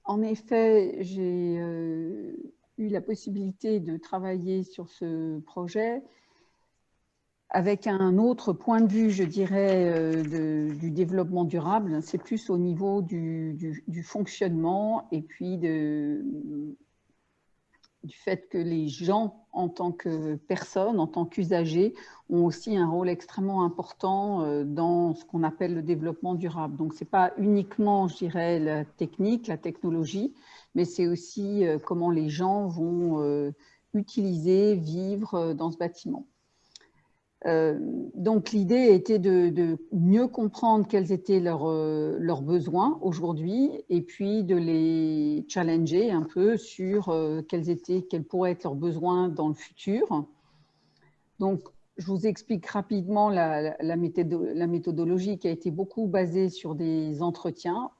En effet, j'ai eu la possibilité de travailler sur ce projet avec un autre point de vue, je dirais, du développement durable. C'est plus au niveau du fonctionnement et puis du fait que les gens, en tant que personnes, en tant qu'usagers, ont aussi un rôle extrêmement important dans ce qu'on appelle le développement durable. Donc, ce n'est pas uniquement, je dirais, la technique, la technologie, mais c'est aussi comment les gens vont utiliser, vivre dans ce bâtiment. Donc, l'idée était de mieux comprendre quels étaient leurs besoins aujourd'hui et puis de les challenger un peu sur quels pourraient être leurs besoins dans le futur. Donc, je vous explique rapidement la méthodologie qui a été beaucoup basée sur des entretiens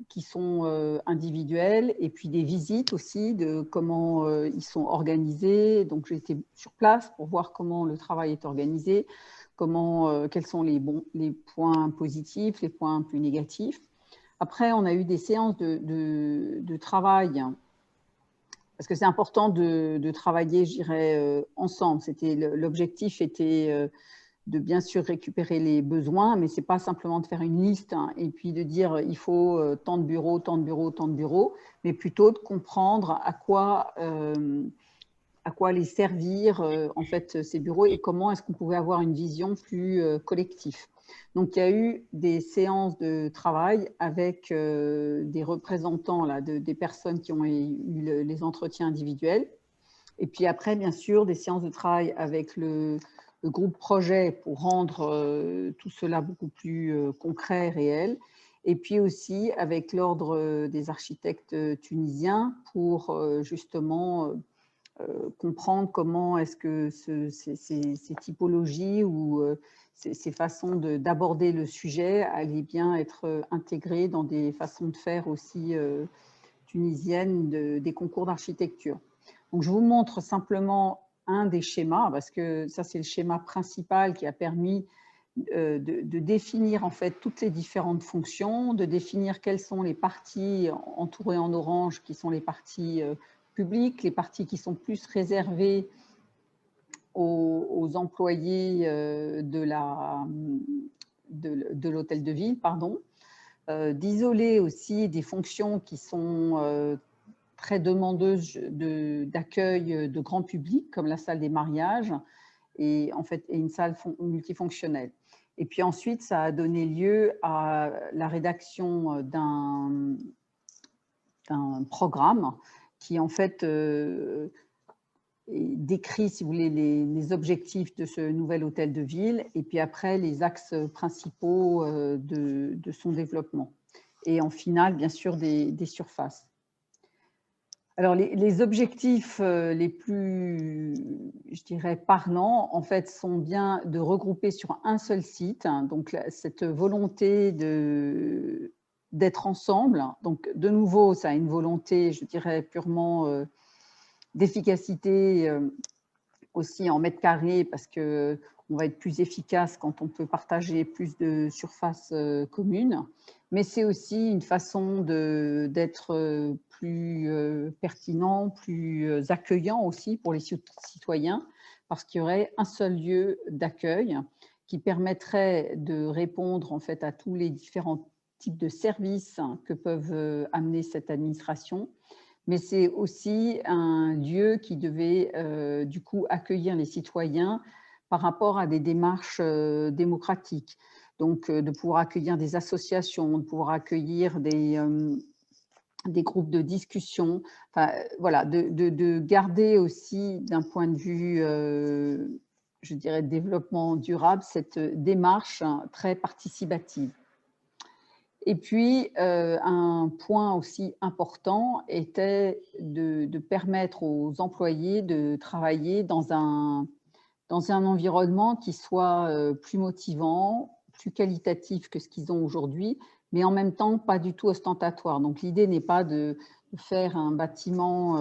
qui sont individuels et puis des visites aussi de comment ils sont organisés. Donc, j'ai été sur place pour voir comment le travail est organisé, quels sont les points positifs, les points plus négatifs. Après, on a eu des séances de travail parce que c'est important de travailler, je dirais, ensemble. L'objectif était de bien sûr récupérer les besoins, mais ce n'est pas simplement de faire une liste et puis de dire il faut tant de bureaux, tant de bureaux, tant de bureaux, mais plutôt de comprendre à quoi les servir en fait ces bureaux et comment est-ce qu'on pouvait avoir une vision plus collective. Donc il y a eu des séances de travail avec des représentants des personnes qui ont eu les entretiens individuels. Et puis après, bien sûr, des séances de travail avec le groupe projet pour rendre tout cela beaucoup plus concret, réel. Et puis aussi avec l'ordre des architectes tunisiens pour justement comprendre comment est-ce que ces typologies ou ces façons d'aborder le sujet allaient bien être intégrées dans des façons de faire aussi tunisiennes des concours d'architecture. Donc, je vous montre simplement un des schémas, parce que ça, c'est le schéma principal qui a permis de définir en fait toutes les différentes fonctions, de définir quelles sont les parties entourées en orange qui sont les parties publiques, les parties qui sont plus réservées aux employés de l'hôtel de ville, pardon, d'isoler aussi des fonctions qui sont très demandeuses d'accueil de grand public, comme la salle des mariages et une salle multifonctionnelle. Et puis ensuite, ça a donné lieu à la rédaction d'un programme qui en fait décrit, si vous voulez, les objectifs de ce nouvel hôtel de ville et puis après les axes principaux de son développement. Et en finale, bien sûr, des surfaces. Alors, les objectifs les plus, je dirais, parlants, en fait, sont bien de regrouper sur un seul site. Donc, cette volonté d'être ensemble. Donc, de nouveau, ça a une volonté, je dirais, purement d'efficacité aussi en mètres carrés, parce qu'on va être plus efficace quand on peut partager plus de surfaces communes. Mais c'est aussi une façon d'être plus pertinent, plus accueillant aussi pour les citoyens, parce qu'il y aurait un seul lieu d'accueil qui permettrait de répondre en fait à tous les différents types de services que peuvent amener cette administration. Mais c'est aussi un lieu qui devait du coup accueillir les citoyens par rapport à des démarches démocratiques. Donc, de pouvoir accueillir des associations, de pouvoir accueillir des groupes de discussion, enfin, voilà, de garder aussi d'un point de vue, je dirais, de développement durable, cette démarche très participative. Et puis, un point aussi important était de permettre aux employés de travailler dans un environnement qui soit plus motivant, plus qualitatif que ce qu'ils ont aujourd'hui, mais en même temps pas du tout ostentatoire. Donc, l'idée n'est pas de faire un bâtiment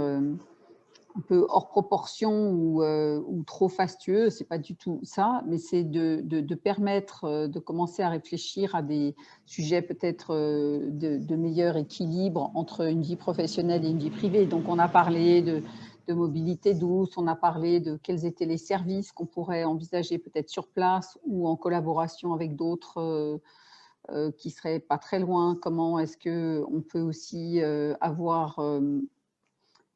un peu hors proportion ou trop fastueux, c'est pas du tout ça, mais c'est de permettre de commencer à réfléchir à des sujets peut-être de meilleur équilibre entre une vie professionnelle et une vie privée. Donc, on a parlé de mobilité douce, on a parlé de quels étaient les services qu'on pourrait envisager peut-être sur place ou en collaboration avec d'autres qui ne seraient pas très loin. Comment est-ce qu'on peut aussi avoir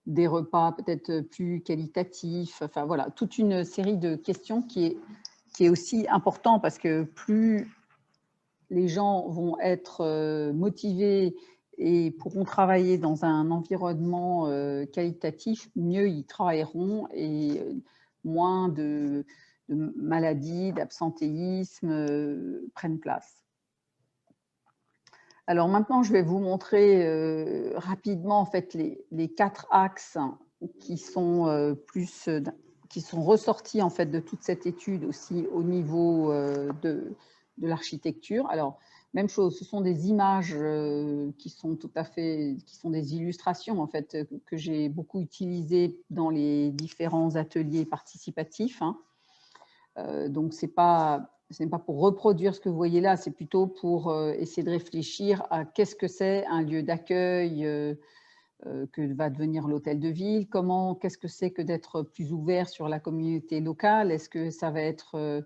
des repas peut-être plus qualitatifs, enfin voilà, toute une série de questions qui est aussi important parce que plus les gens vont être motivés et pourront travailler dans un environnement qualitatif, mieux ils travailleront et moins de maladies, d'absentéisme prennent place. Alors maintenant, je vais vous montrer rapidement en fait les 4 axes qui sont qui sont ressortis en fait de toute cette étude aussi au niveau de l'architecture. Alors même chose, ce sont des images qui sont qui sont des illustrations en fait que j'ai beaucoup utilisées dans les différents ateliers participatifs. Hein. Donc ce n'est pas pour reproduire ce que vous voyez là, c'est plutôt pour essayer de réfléchir à qu'est-ce que c'est un lieu d'accueil que va devenir l'hôtel de ville, qu'est-ce que c'est que d'être plus ouvert sur la communauté locale, est-ce que ça va être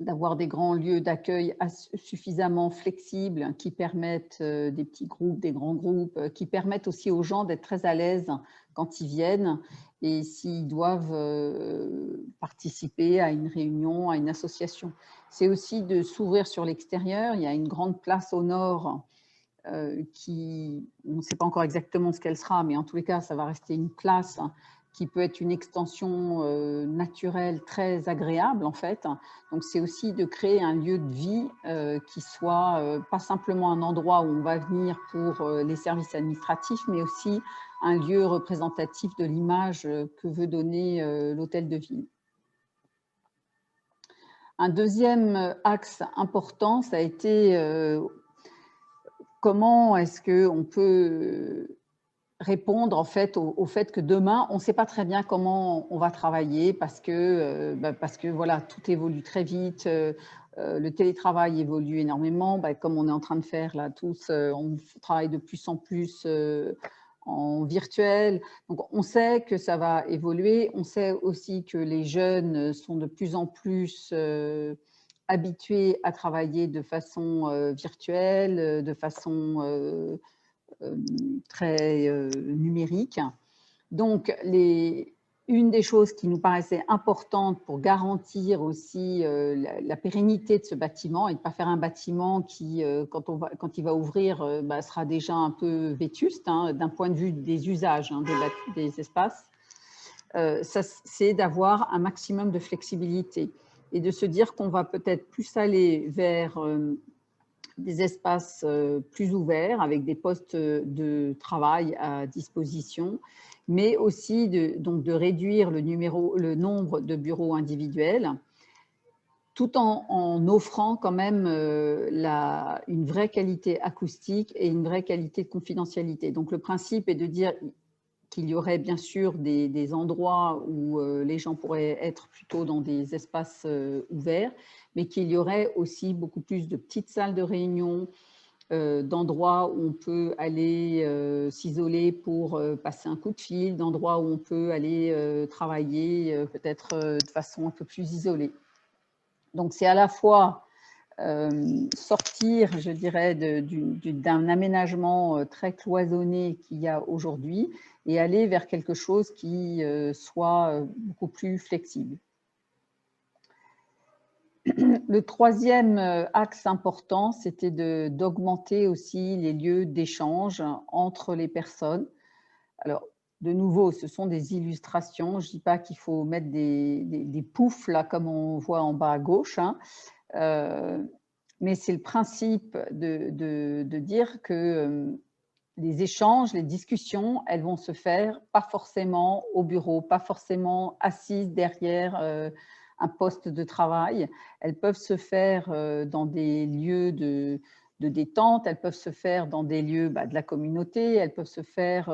d'avoir des grands lieux d'accueil suffisamment flexibles qui permettent des petits groupes, des grands groupes, qui permettent aussi aux gens d'être très à l'aise quand ils viennent et s'ils doivent participer à une réunion, à une association. C'est aussi de s'ouvrir sur l'extérieur. Il y a une grande place au nord qui, on ne sait pas encore exactement ce qu'elle sera, mais en tous les cas, ça va rester une place qui peut être une extension naturelle très agréable en fait. Donc c'est aussi de créer un lieu de vie qui soit pas simplement un endroit où on va venir pour les services administratifs, mais aussi un lieu représentatif de l'image que veut donner l'hôtel de ville. Un deuxième axe important, ça a été comment est-ce qu'on peut répondre en fait au fait que demain, on ne sait pas très bien comment on va travailler parce que voilà, tout évolue très vite, le télétravail évolue énormément, comme on est en train de faire là tous, on travaille de plus en plus en virtuel. Donc on sait que ça va évoluer, on sait aussi que les jeunes sont de plus en plus habitués à travailler de façon virtuelle, de façon très numérique. Donc, une des choses qui nous paraissait importante pour garantir aussi la pérennité de ce bâtiment et de ne pas faire un bâtiment qui, quand il va ouvrir, sera déjà un peu vétuste hein, d'un point de vue des usages hein, des espaces, c'est d'avoir un maximum de flexibilité et de se dire qu'on va peut-être plus aller vers des espaces plus ouverts avec des postes de travail à disposition, mais aussi de réduire le nombre de bureaux individuels, tout en offrant quand même une vraie qualité acoustique et une vraie qualité de confidentialité. Donc le principe est de dire qu'il y aurait bien sûr des endroits où les gens pourraient être plutôt dans des espaces ouverts, mais qu'il y aurait aussi beaucoup plus de petites salles de réunion, d'endroits où on peut aller s'isoler pour passer un coup de fil, d'endroits où on peut aller travailler peut-être de façon un peu plus isolée. Donc c'est à la fois sortir, je dirais, d'un aménagement très cloisonné qu'il y a aujourd'hui et aller vers quelque chose qui soit beaucoup plus flexible. Le troisième axe important, c'était d'augmenter aussi les lieux d'échange entre les personnes. Alors, de nouveau, ce sont des illustrations. Je ne dis pas qu'il faut mettre des poufs, là, comme on voit en bas à gauche, hein. Mais c'est le principe de dire que les échanges, les discussions, elles vont se faire pas forcément au bureau, pas forcément assises derrière un poste de travail. Elles peuvent se faire dans des lieux de détente, elles peuvent se faire dans des lieux de la communauté, elles peuvent se faire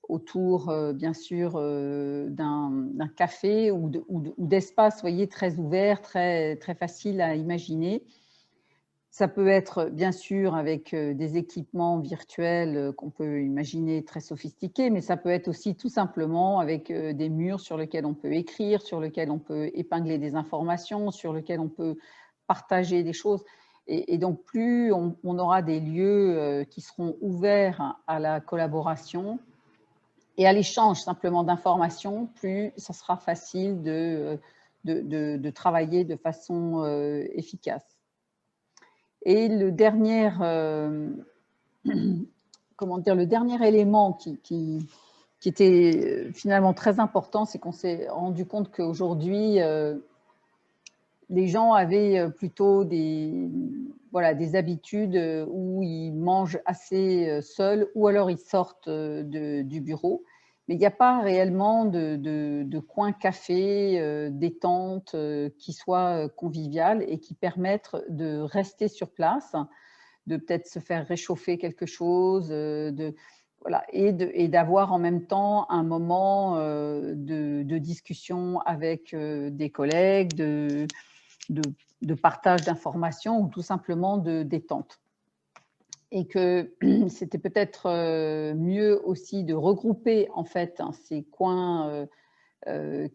autour, bien sûr, d'un café ou d'espace, voyez, très ouvert, très facile à imaginer. Ça peut être, bien sûr, avec des équipements virtuels qu'on peut imaginer très sophistiqués, mais ça peut être aussi tout simplement avec des murs sur lesquels on peut écrire, sur lesquels on peut épingler des informations, sur lesquels on peut partager des choses. Et donc, plus on aura des lieux qui seront ouverts à la collaboration et à l'échange simplement d'informations, plus ça sera facile de travailler de façon efficace. Et le dernier, comment dire, le dernier élément qui était finalement très important, c'est qu'on s'est rendu compte qu'aujourd'hui, les gens avaient plutôt des habitudes où ils mangent assez seuls ou alors ils sortent du bureau. Mais il n'y a pas réellement de coin café, détente qui soit convivial et qui permettent de rester sur place, de peut-être se faire réchauffer quelque chose, voilà, et d'avoir en même temps un moment de discussion avec des collègues, de partage d'informations ou tout simplement de détente. Et que c'était peut-être mieux aussi de regrouper en fait ces coins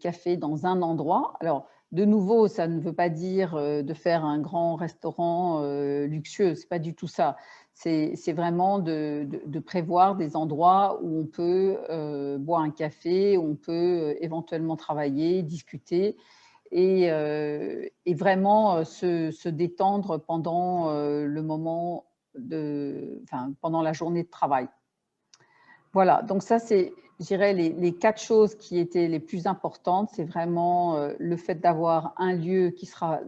café dans un endroit. Alors, de nouveau, ça ne veut pas dire de faire un grand restaurant luxueux, c'est pas du tout ça. C'est vraiment de prévoir des endroits où on peut boire un café, où on peut éventuellement travailler, discuter et vraiment se détendre pendant le moment pendant la journée de travail. Voilà, donc ça, c'est, je dirais, les 4 choses qui étaient les plus importantes. C'est vraiment le fait d'avoir un lieu qui sera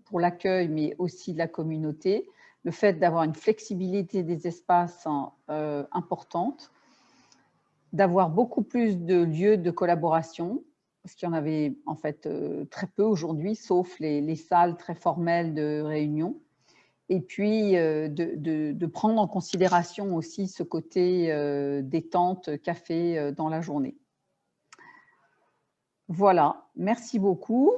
pour l'accueil, mais aussi de la communauté. Le fait d'avoir une flexibilité des espaces importante. D'avoir beaucoup plus de lieux de collaboration, parce qu'il y en avait en fait très peu aujourd'hui, sauf les salles très formelles de réunion. Et puis, de prendre en considération aussi ce côté détente, café dans la journée. Voilà, merci beaucoup.